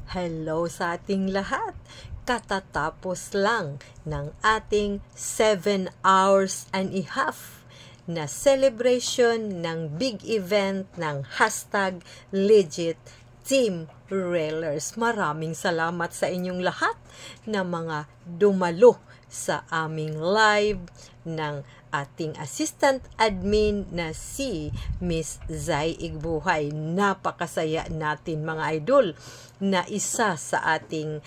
Hello sa ating lahat! Katatapos lang ng ating 7 hours and a half na celebration ng big event ng hashtag Legit Team Railers. Maraming salamat sa inyong lahat na mga dumalo sa aming live ng ating assistant admin na si Miss Zai Igbuhay. Napakasaya natin mga idol na isa sa ating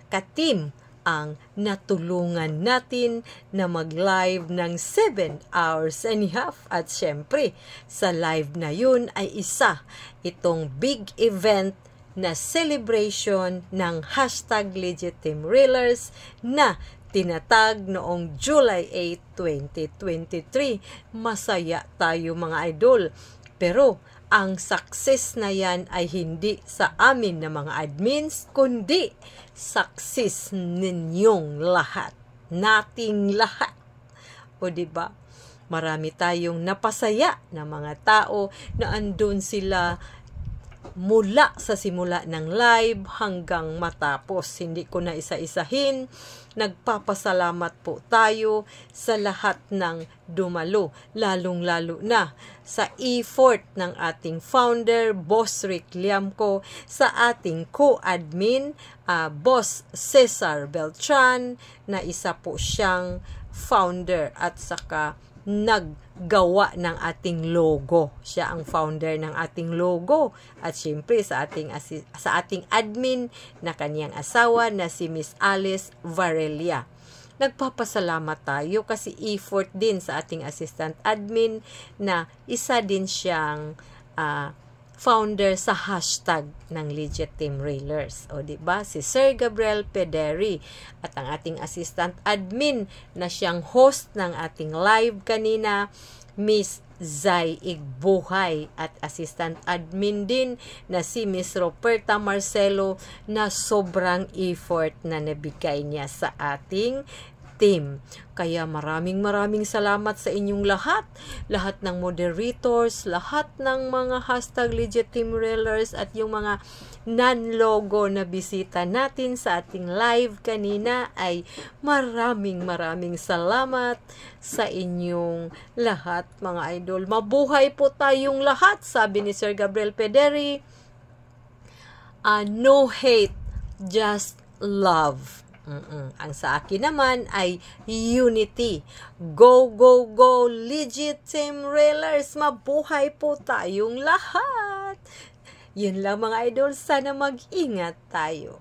ka-team ang natulungan natin na mag-live ng 7 hours and a half. At syempre, sa live na yun ay isa itong big event na celebration ng hashtag Legit Team Railers na tinatag noong July 8, 2023. Masaya tayo mga idol. Pero ang success na yan ay hindi sa amin na mga admins, kundi success ninyong lahat. Nating lahat. O diba? Marami tayong napasaya na mga tao na andun sila mula sa simula ng live hanggang matapos. Hindi ko na isa-isahin. Nagpapasalamat po tayo sa lahat ng dumalo, lalong-lalo na sa effort ng ating founder, Boss Rick Liamco, sa ating co-admin, Boss Cesar Beltran, na isa po siyang founder at saka naggawa ng ating logo. Siya ang founder ng ating logo. At syempre sa ating admin na kaniyang asawa na si Miss Alice Varela. Nagpapasalamat tayo kasi effort din sa ating assistant admin na isa din siyang founder sa hashtag ng Legit Team Railers. O diba? Si Sir Gabriel Pederi at ang ating assistant admin na siyang host ng ating live kanina, Miss Zai Igbuhay, at assistant admin din na si Miss Roberta Marcelo na sobrang effort na nabigay niya sa ating team. Kaya maraming salamat sa inyong lahat ng moderators, lahat ng mga hashtag Legit Team Railers at yung mga non-logo na bisita natin sa ating live kanina ay maraming salamat sa inyong lahat mga idol. Mabuhay po tayong lahat, sabi ni Sir Gabriel Pederi. No hate, just love. Ang sa akin naman ay unity. Go, go, go, Legit Team Railers! Mabuhay po tayong lahat! Yun lang mga idol, sana mag-ingat tayo.